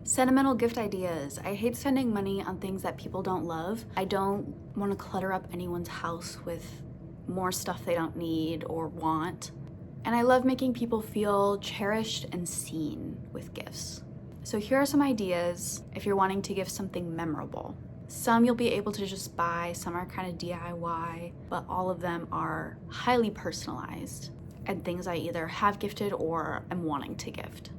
Sentimental gift ideas. I hate spending money on things that people don't love. I don't want to clutter up anyone's house with more stuff they don't need or want. And I love making people feel cherished and seen with gifts. So here are some ideas if you're wanting to give something memorable. Some you'll be able to just buy, some are kind of DIY, but all of them are highly personalized and things I either have gifted or am wanting to gift.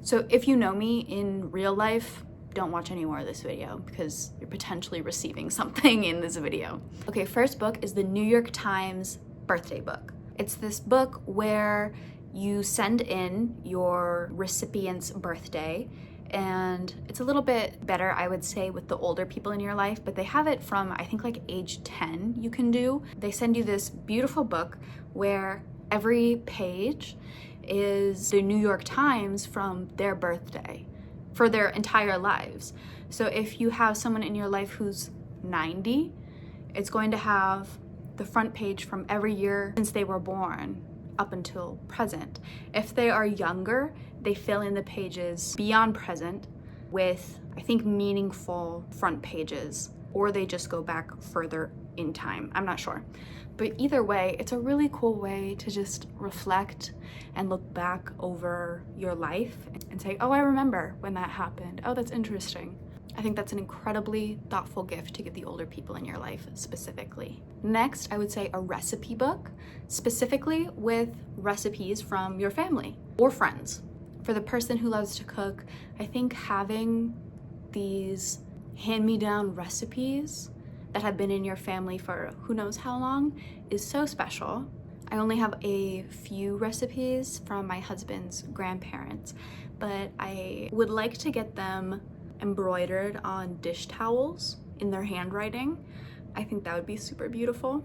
So if you know me in real life, don't watch any more of this video because you're potentially receiving something in this video. Okay, first book is the New York Times birthday book. It's this book where you send in your recipient's birthday, and it's a little bit better, I would say, with the older people in your life, but they have it from, I think, like age 10 you can do. They send you this beautiful book where every page is the New York Times from their birthday for their entire lives. So if you have someone in your life who's 90, it's going to have the front page from every year since they were born up until present. If they are younger, they fill in the pages beyond present with, I think, meaningful front pages, or they just go back further in time. I'm not sure. But either way, it's a really cool way to just reflect and look back over your life and say, oh, I remember when that happened. Oh, that's interesting. I think that's an incredibly thoughtful gift to give the older people in your life specifically. Next, I would say a recipe book, specifically with recipes from your family or friends. For the person who loves to cook, I think having these hand-me-down recipes that have been in your family for who knows how long is so special. I only have a few recipes from my husband's grandparents, but I would like to get them embroidered on dish towels in their handwriting. I think that would be super beautiful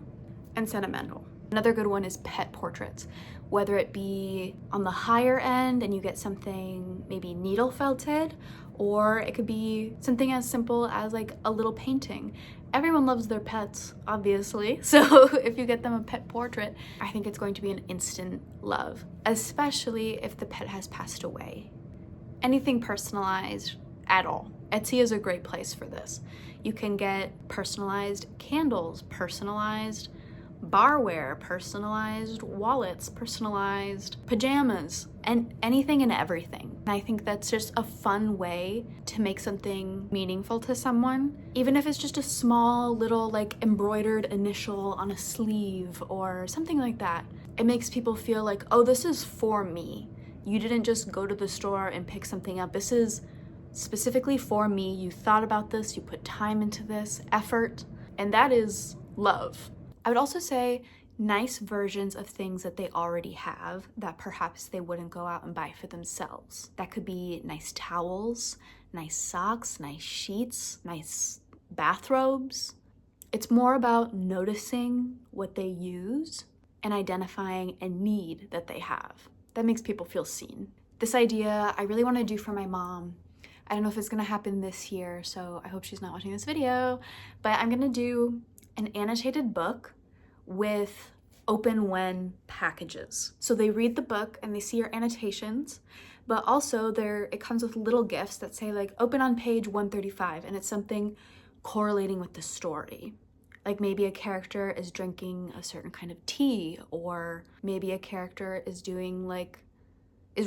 and sentimental. Another good one is pet portraits, whether it be on the higher end and you get something maybe needle felted, or it could be something as simple as like a little painting. Everyone loves their pets, obviously, so if you get them a pet portrait, I think it's going to be an instant love, especially if the pet has passed away. Anything personalized at all. Etsy is a great place for this. You can get personalized candles, personalized barware, personalized wallets, personalized pajamas, and anything and everything. And I think that's just a fun way to make something meaningful to someone, even if it's just a small little like embroidered initial on a sleeve or something like that. It makes people feel like, oh, this is for me. You didn't just go to the store and pick something up. This is specifically for me. You thought about this, you put time into this, effort, and that is love. I would also say nice versions of things that they already have that perhaps they wouldn't go out and buy for themselves. That could be nice towels, nice socks, nice sheets, nice bathrobes. It's more about noticing what they use and identifying a need that they have. That makes people feel seen. This idea I really want to do for my mom. I don't know if it's gonna happen this year, so I hope she's not watching this video, but I'm gonna do an annotated book with open when packages. So they read the book and they see your annotations, but also it comes with little gifts that say like open on page 135, and it's something correlating with the story. Like maybe a character is drinking a certain kind of tea, or maybe a character is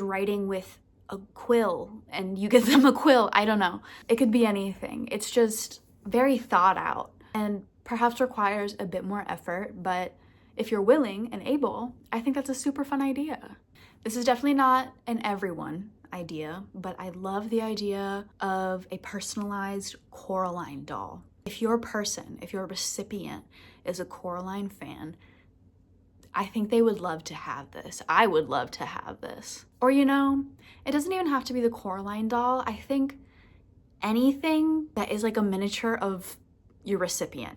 writing with a quill and you give them a quill. I don't know. It could be anything. It's just very thought out and perhaps requires a bit more effort, but if you're willing and able, I think that's a super fun idea. This is definitely not an everyone idea, but I love the idea of a personalized Coraline doll. If your recipient is a Coraline fan, I think they would love to have this. I would love to have this. Or, you know, it doesn't even have to be the Coraline doll. I think anything that is like a miniature of your recipient.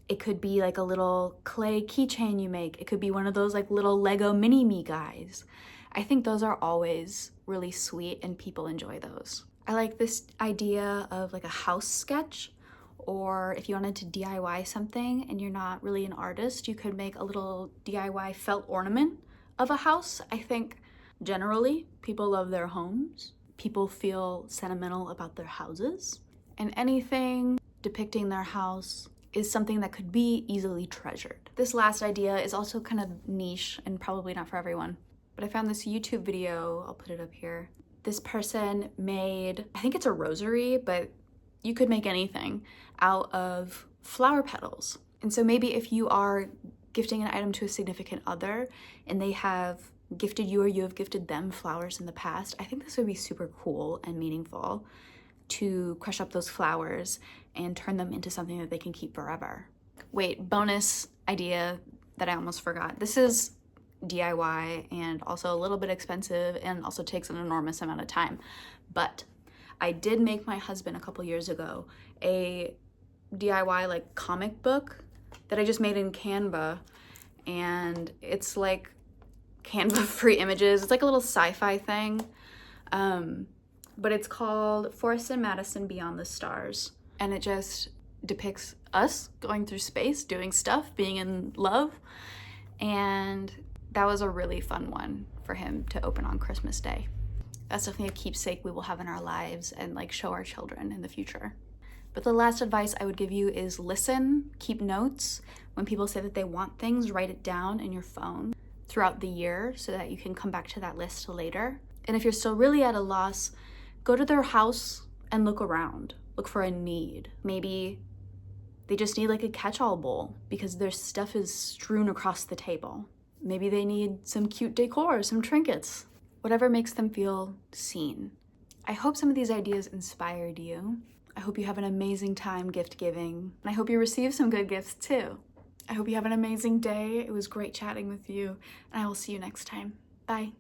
It could be like a little clay keychain you make. It could be one of those like little Lego mini-me guys. I think those are always really sweet and people enjoy those. I like this idea of like a house sketch, or if you wanted to DIY something and you're not really an artist, you could make a little DIY felt ornament of a house. I think generally people love their homes. people feel sentimental about their houses, and anything depicting their house is something that could be easily treasured. This last idea is also kind of niche and probably not for everyone, but I found this YouTube video, I'll put it up here. This person made, I think it's a rosary, but you could make anything out of flower petals. And so maybe if you are gifting an item to a significant other and they have gifted you or you have gifted them flowers in the past, I think this would be super cool and meaningful to crush up those flowers and turn them into something that they can keep forever. Wait, bonus idea that I almost forgot. This is DIY and also a little bit expensive and also takes an enormous amount of time. But I did make my husband a couple years ago a DIY like comic book that I just made in Canva, and it's like Canva free images. It's like a little sci-fi thing, but it's called Forrest and Madison Beyond the Stars, and it just depicts us going through space, doing stuff, being in love, and that was a really fun one for him to open on Christmas Day. That's definitely a keepsake we will have in our lives and like show our children in the future. But the last advice I would give you is listen, keep notes. When people say that they want things, write it down in your phone throughout the year so that you can come back to that list later. And if you're still really at a loss, go to their house and look around. Look for a need. Maybe they just need like a catch-all bowl because their stuff is strewn across the table. Maybe they need some cute decor, some trinkets, whatever makes them feel seen. I hope some of these ideas inspired you. I hope you have an amazing time gift giving. And I hope you receive some good gifts too. I hope you have an amazing day. It was great chatting with you, and I will see you next time. Bye.